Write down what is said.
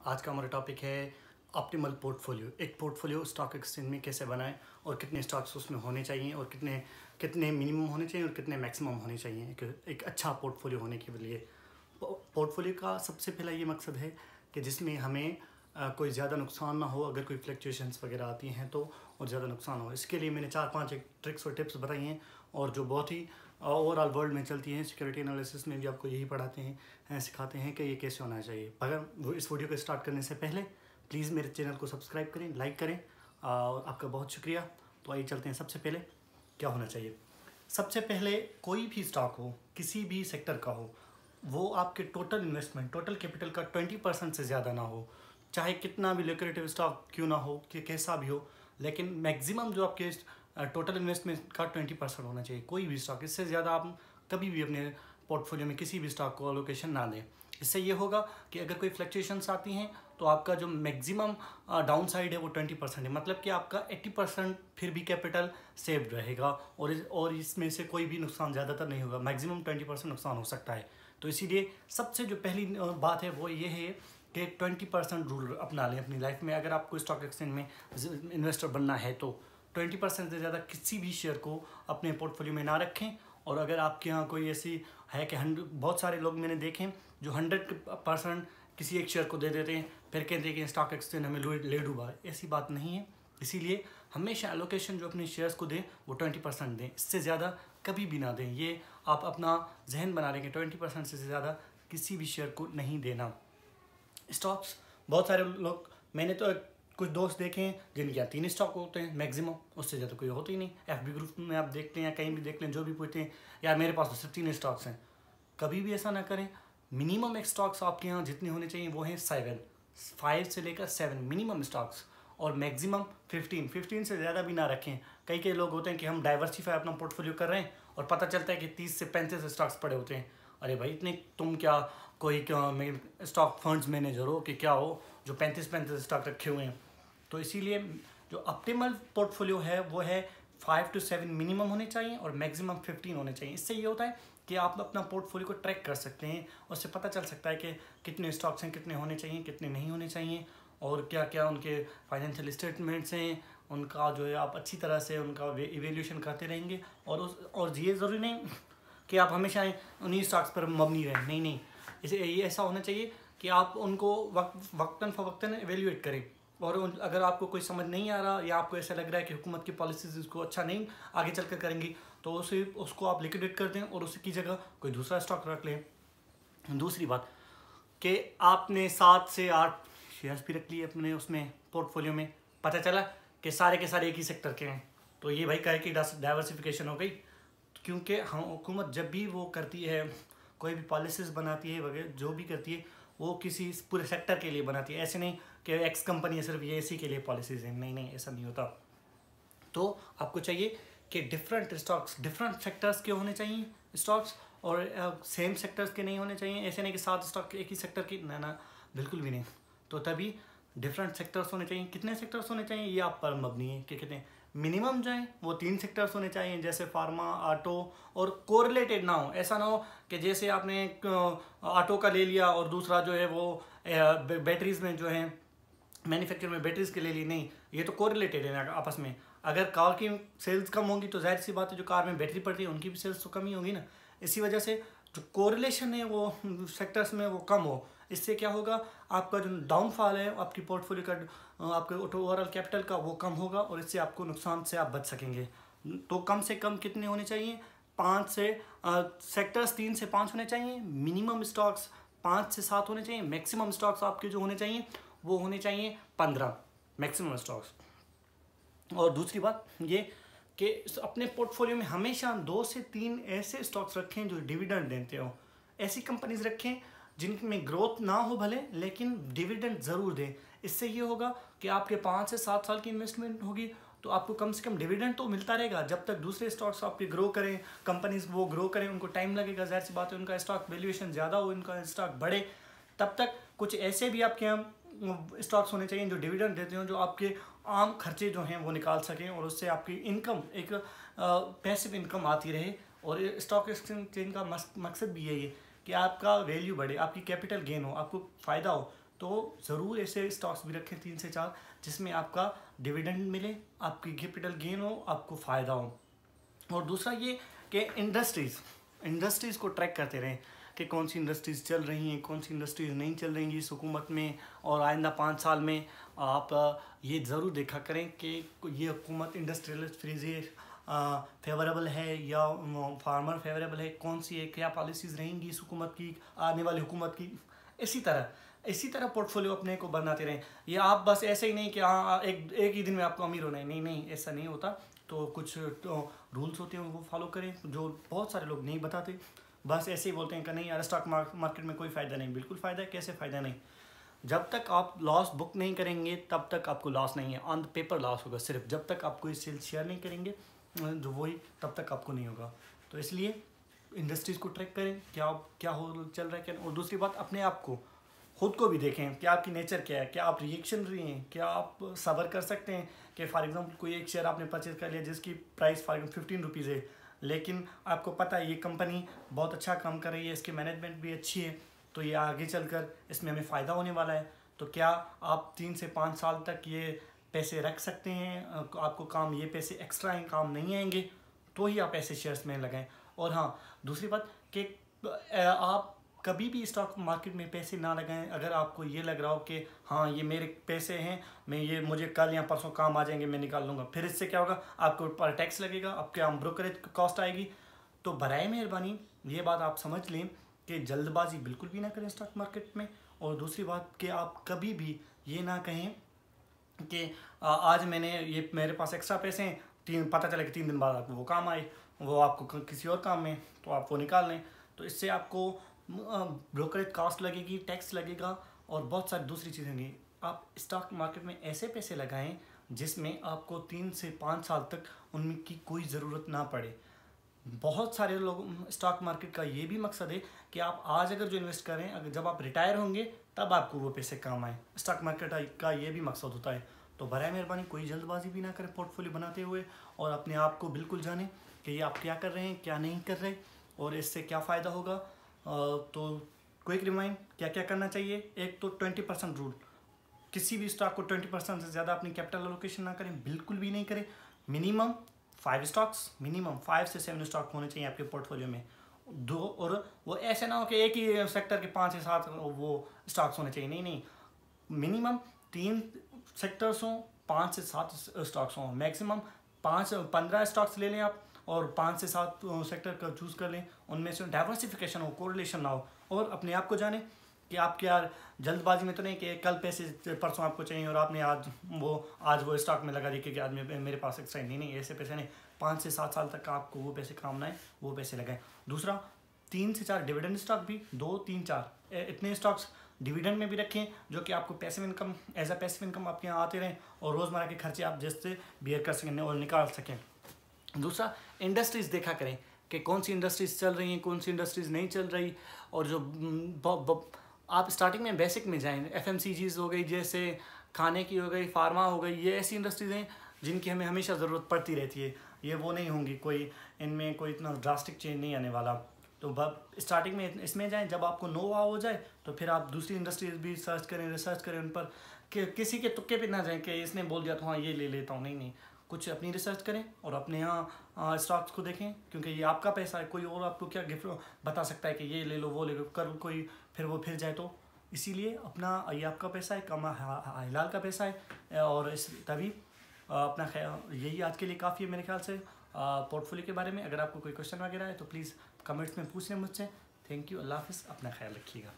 आज का हमारा टॉपिक है ऑप्टिमल पोर्टफोलियो। एक पोर्टफोलियो स्टॉक एक्सचेंज में कैसे बनाएं और कितने स्टॉक्स उसमें होने चाहिए और कितने कितने मिनिमम होने चाहिए और कितने मैक्सिमम होने चाहिए एक अच्छा पोर्टफोलियो होने के लिए। पोर्टफोलियो का सबसे पहला ये मकसद है कि जिसमें हमें कोई ज़्यादा नुकसान ना हो अगर कोई फ्लक्चुएशंस वगैरह आती हैं तो, और ज़्यादा नुकसान हो। इसके लिए मैंने 4-5 एक ट्रिक्स और टिप्स बताई हैं और जो बहुत ही ओवरऑल वर्ल्ड में चलती हैं। सिक्योरिटी एनालिसिस में भी आपको यही पढ़ाते हैं, सिखाते हैं कि ये कैसे होना चाहिए। अगर वो इस वीडियो को स्टार्ट करने से पहले प्लीज़ मेरे चैनल को सब्सक्राइब करें, लाइक करें और आपका बहुत शुक्रिया। तो आइए चलते हैं। सबसे पहले क्या होना चाहिए? सबसे पहले कोई भी स्टॉक हो, किसी भी सेक्टर का हो, वो आपके टोटल इन्वेस्टमेंट, टोटल कैपिटल का 20% से ज़्यादा ना हो। चाहे कितना भी लुक्रेटिव स्टॉक क्यों ना हो, कि कैसा भी हो, लेकिन मैक्सिमम जो आपके टोटल इन्वेस्टमेंट का 20% होना चाहिए कोई भी स्टॉक। इससे ज़्यादा आप कभी भी अपने पोर्टफोलियो में किसी भी स्टॉक को अलोकेशन ना दें। इससे ये होगा कि अगर कोई फ्लक्चुएशंस आती हैं तो आपका जो मैक्सिमम डाउन साइड है वो 20% है, मतलब कि आपका 80% फिर भी कैपिटल सेव्ड रहेगा और इसमें से कोई भी नुकसान ज़्यादातर नहीं होगा। मैक्सिमम 20% नुकसान हो सकता है। तो इसीलिए सबसे जो पहली बात है वो ये है कि 20% रूल अपना लें अपनी लाइफ में। अगर आपको स्टॉक एक्सचेंज में इन्वेस्टर बनना है तो 20% से ज़्यादा किसी भी शेयर को अपने पोर्टफोलियो में ना रखें। और अगर आपके यहाँ कोई ऐसी है कि बहुत सारे लोग मैंने देखे जो 100% किसी एक शेयर को दे देते हैं, फिर कहते हैं कि स्टॉक एक्सचेंज हमें ले डूबा। ऐसी बात नहीं है। इसीलिए हमेशा एलोकेशन जो अपने शेयर्स को दें वो 20% दें, इससे ज़्यादा कभी भी ना दें। ये आप अपना जहन बना लेंगे, 20% से ज़्यादा किसी भी शेयर को नहीं देना। स्टॉक्स बहुत सारे लोग, मैंने तो कुछ दोस्त देखे हैं जिनके यहाँ 3 स्टॉक होते हैं मैक्सिमम, उससे ज़्यादा कोई होते ही नहीं। FB ग्रुप में आप देखते हैं या कहीं भी देख लें, जो भी पूछते हैं यार मेरे पास तो सिर्फ 3 स्टॉक्स हैं। कभी भी ऐसा ना करें। मिनिमम एक स्टॉक्स आपके यहाँ जितने होने चाहिए वो हैं 5 से लेकर 7 मिनिमम स्टॉक्स, और मैक्सिमम 15 से ज़्यादा भी ना रखें। कई लोग होते हैं कि हम डाइवर्सिफाई अपना पोर्टफोलियो कर रहे हैं और पता चलता है कि 30 से 35 स्टॉक्स पड़े होते हैं। अरे भाई इतने तुम क्या कोई स्टॉक फंड्स मैनेजर हो कि क्या हो जो 35 स्टॉक रखे हुए हैं? तो इसीलिए जो ऑप्टिमल पोर्टफोलियो है वो है 5 to 7 मिनिमम होने चाहिए और मैक्सिमम 15 होने चाहिए। इससे ये होता है कि आप अपना पोर्टफोलियो को ट्रैक कर सकते हैं, उससे पता चल सकता है कि कितने स्टॉक्स हैं, कितने होने चाहिए, कितने नहीं होने चाहिए, और क्या क्या उनके फाइनेंशियल स्टेटमेंट्स हैं, उनका जो है आप अच्छी तरह से उनका इवेल्यूशन करते रहेंगे। और ये ज़रूरी नहीं कि आप हमेशा उन्हीं स्टॉक्स पर मबनी रहें। नहीं, इसे ये ऐसा होना चाहिए कि आप उनको वक्तन फ़वक्तन एवेल्यूएट करें। और अगर आपको कोई समझ नहीं आ रहा या आपको ऐसा लग रहा है कि हुकूमत की पॉलिसीज़ इसको अच्छा नहीं आगे चल कर करेंगी, तो उसको आप लिक्विडेट कर दें और उसकी जगह कोई दूसरा स्टॉक रख लें। दूसरी बात कि आपने 7 से 8 शेयर्स भी रख लिए अपने उसमें पोर्टफोलियो में, पता चला कि सारे के सारे एक ही सेक्टर के हैं, तो ये भाई कहे कि डाइवर्सिफिकेशन हो गई। क्योंकि हुकूमत जब भी वो करती है, कोई भी पॉलिसीज़ बनाती है वगैरह, जो भी करती है वो किसी पूरे सेक्टर के लिए बनाती है। ऐसे नहीं कि एक्स कंपनी है सिर्फ ये इसी के लिए पॉलिसीज़ हैं, नहीं, ऐसा नहीं होता। तो आपको चाहिए कि डिफरेंट स्टॉक्स, डिफरेंट सेक्टर्स के होने चाहिए स्टॉक्स, और सेम सेक्टर्स के नहीं होने चाहिए। ऐसे नहीं कि 7 स्टॉक एक ही सेक्टर की, ना, बिल्कुल भी नहीं। तो तभी डिफरेंट सेक्टर्स होने चाहिए। कितने सेक्टर्स होने चाहिए ये आप पर मबनी है कि कितने मिनिमम जो है वो 3 सेक्टर्स होने चाहिए, जैसे फार्मा, ऑटो, और कोरिलेटेड ना हो। ऐसा ना हो कि जैसे आपने ऑटो का ले लिया और दूसरा जो है वो बैटरीज में जो है मैन्युफैक्चर में बैटरीज के ले ली। नहीं, ये तो कोरिलेटेड है आपस में। अगर कार की सेल्स कम होंगी तो जाहिर सी बात है जो कार में बैटरी पड़ती है उनकी भी सेल्स तो कम ही होगी ना। इसी वजह से जो कोरिलेशन है वो सेक्टर्स में वो कम हो। इससे क्या होगा, आपका जो डाउनफॉल है आपकी पोर्टफोलियो का, आपके ओवरऑल कैपिटल का, वो कम होगा और इससे आपको नुकसान से आप बच सकेंगे। तो कम से कम कितने होने चाहिए? 5 से सेक्टर्स 3 से 5 होने चाहिए। मिनिमम स्टॉक्स 5 से 7 होने चाहिए। मैक्सिमम स्टॉक्स आपके जो होने चाहिए वो होने चाहिए 15 मैक्सिमम स्टॉक्स। और दूसरी बात ये कि अपने पोर्टफोलियो में हमेशा 2 से 3 ऐसे स्टॉक्स रखें जो डिविडेंड देते हो। ऐसी कंपनीज रखें जिनमें ग्रोथ ना हो भले, लेकिन डिविडेंड ज़रूर दें। इससे ये होगा कि आपके 5 से 7 साल की इन्वेस्टमेंट होगी तो आपको कम से कम डिविडेंड तो मिलता रहेगा। जब तक दूसरे स्टॉक्स आपके ग्रो करें, कंपनीज वो ग्रो करें, उनको टाइम लगेगा, जाहिर सी बात है उनका स्टॉक वैल्यूएशन ज़्यादा हो, उनका स्टॉक बढ़े। तब तक कुछ ऐसे भी आपके यहाँ स्टॉक्स होने चाहिए जो डिविडेंड देते हो, जो आपके आम खर्चे जो हैं वो निकाल सकें और उससे आपकी इनकम एक पैसिव इनकम आती रहे। और स्टॉक एक्सचेंज का मकसद भी यही है कि आपका वैल्यू बढ़े, आपकी कैपिटल गेन हो, आपको फ़ायदा हो। तो ज़रूर ऐसे स्टॉक्स भी रखें 3 से 4 जिसमें आपका डिविडेंड मिले, आपकी कैपिटल गेन हो, आपको फ़ायदा हो। और दूसरा ये कि इंडस्ट्रीज़ को ट्रैक करते रहें कि कौन सी इंडस्ट्रीज़ चल रही हैं, कौन सी इंडस्ट्रीज़ नहीं चल रही इस हुकूमत में, और आइंदा 5 साल में आप ये ज़रूर देखा करें कि ये हुकूमत इंडस्ट्रियलिस्ट फ्रीजी फेवरेबल है या फार्मर फेवरेबल है, कौन सी है, क्या पॉलिसीज़ रहेंगी इस हुकूमत की, आने वाली हुकूमत की। इसी तरह पोर्टफोलियो अपने को बनाते रहें। ये आप बस ऐसे ही नहीं कि हाँ एक ही दिन में आपको अमीर होना है, नहीं, ऐसा नहीं होता। तो कुछ रूल्स होते हैं वो फॉलो करें जो बहुत सारे लोग नहीं बताते, बस ऐसे ही बोलते हैं कि नहीं यार स्टॉक मार्केट में कोई फ़ायदा नहीं। बिल्कुल फ़ायदा है, कैसे फ़ायदा नहीं? जब तक आप लॉस बुक नहीं करेंगे तब तक आपको लॉस नहीं है, ऑन द पेपर लॉस होगा सिर्फ। जब तक आप कोई सेल्स शेयर नहीं करेंगे जो वही, तब तक आपको नहीं होगा। तो इसलिए इंडस्ट्रीज़ को ट्रैक करें, क्या हो चल रहा है क्या। और दूसरी बात, अपने आप को खुद को भी देखें कि आपकी नेचर क्या है, क्या आप रिएक्शनरी हैं, क्या आप सब्र कर सकते हैं कि फॉर एग्जांपल कोई एक शेयर आपने परचेज कर लिया जिसकी प्राइस फॉर एग्जाम्पल 15 रुपीज़ है, लेकिन आपको पता है ये कंपनी बहुत अच्छा काम कर रही है, इसकी मैनेजमेंट भी अच्छी है, तो ये आगे चलकर इसमें हमें फ़ायदा होने वाला है। तो क्या आप 3 से 5 साल तक ये पैसे रख सकते हैं? आपको काम ये पैसे एक्स्ट्रा हैं, काम नहीं आएंगे, तो ही आप ऐसे शेयर्स में लगाएं। और हाँ, दूसरी बात कि आप कभी भी स्टॉक मार्केट में पैसे ना लगाएं अगर आपको ये लग रहा हो कि हाँ ये मेरे पैसे हैं, मुझे कल या परसों काम आ जाएंगे, मैं निकाल लूँगा। फिर इससे क्या होगा, आपके ऊपर टैक्स लगेगा, आपके यहाँ ब्रोकरेज कॉस्ट आएगी। तो बराए मेहरबानी ये बात आप समझ लें कि जल्दबाजी बिल्कुल भी ना करें स्टॉक मार्केट में। और दूसरी बात कि आप कभी भी ये ना कहें कि आज मेरे पास एक्स्ट्रा पैसे हैं, पता चले कि 3 दिन बाद आपको वो काम आए, वो आपको किसी और काम में, तो आप वो निकाल लें। तो इससे आपको ब्रोकरेज कॉस्ट लगेगी, टैक्स लगेगा और बहुत सारी दूसरी चीज़ें होंगी। आप स्टॉक मार्केट में ऐसे पैसे लगाएं जिसमें आपको 3 से 5 साल तक उनकी कोई ज़रूरत ना पड़े। बहुत सारे लोग, स्टॉक मार्केट का ये भी मकसद है कि आप आज अगर जो इन्वेस्ट करें, अगर जब आप रिटायर होंगे तब आपको वो पैसे काम आए। स्टॉक मार्केट का ये भी मकसद होता है। तो बराए मेहरबानी कोई जल्दबाजी भी ना करें पोर्टफोलियो बनाते हुए, और अपने आप को बिल्कुल जानें कि ये आप क्या कर रहे हैं, क्या नहीं कर रहे, और इससे क्या फ़ायदा होगा। तो क्विक रिमाइंड, क्या क्या करना चाहिए। एक तो 20% रूल, किसी भी स्टॉक को 20% से ज़्यादा अपनी कैपिटल एलोकेशन ना करें, बिल्कुल भी नहीं करें। मिनिमम 5 स्टॉक्स, मिनिमम 5 से 7 स्टॉक होने चाहिए आपके पोर्टफोलियो में। और वो ऐसे ना हो कि एक ही सेक्टर के 5 से 7 वो स्टॉक्स होने चाहिए, नहीं, मिनिमम 3 सेक्टर्स हों, 5 से 7 स्टॉक्स हों। मैक्सिमम 15 स्टॉक्स ले लें आप, और 5 से 7 सेक्टर का चूज़ कर लें, उनमें से डाइवर्सिफिकेशन हो, कोरिलेशन ना हो। और अपने आप को जाने कि आप क्या जल्दबाजी में तो नहीं कि कल पैसे परसों आपको चाहिए और आपने आज वो स्टॉक में लगा दी कि आज मेरे पास एक्स्ट्रा नहीं, ऐसे पैसे नहीं। 5 से 7 साल तक आपको वो पैसे काम ना आए, वो पैसे लगाएं। दूसरा, 3 से 4 डिविडेंड स्टॉक भी, 2, 3, 4 इतने स्टॉक्स डिविडेंड में भी रखें जो कि आपको passive income, as a passive income आपके यहाँ आते रहें, और रोज़मर्रा के खर्चे आप जैसे बियर कर सकें और निकाल सकें। दूसरा, इंडस्ट्रीज़ देखा करें कि कौन सी इंडस्ट्रीज़ चल रही हैं, कौन सी इंडस्ट्रीज़ नहीं चल रही। और जो आप स्टार्टिंग में बेसिक में जाएं, FMCGs हो गई, जैसे खाने की हो गई, फार्मा हो गई, ये ऐसी इंडस्ट्रीज़ हैं जिनकी हमें हमेशा ज़रूरत पड़ती रहती है। ये वो नहीं होंगी, इनमें कोई इतना ड्रास्टिक चेंज नहीं आने वाला। तो स्टार्टिंग में इसमें जाएं, जब आपको नोवा हो जाए तो फिर आप दूसरी इंडस्ट्रीज़ भी रिसर्च करें उन पर, कि किसी के तुक्के पे ना जाएं कि इसने बोल दिया तो हाँ ये ले लेता हूँ, नहीं, कुछ अपनी रिसर्च करें और अपने यहाँ स्टॉक्स को देखें, क्योंकि ये आपका पैसा है। कोई और आपको क्या गिफ्ट बता सकता है कि ये ले लो, वो ले लो, कर कोई फिर जाए तो। इसीलिए ये आपका पैसा है, कमा हिलाल का पैसा है। और तभी अपना ख्याल, यही आज के लिए काफ़ी है मेरे ख्याल से पोर्टफोलियो के बारे में। अगर आपको कोई क्वेश्चन वगैरह है तो प्लीज़ कमेंट्स में पूछ लें मुझसे। थैंक यू, अल्लाह हाफ़िज़, अपना ख्याल रखिएगा।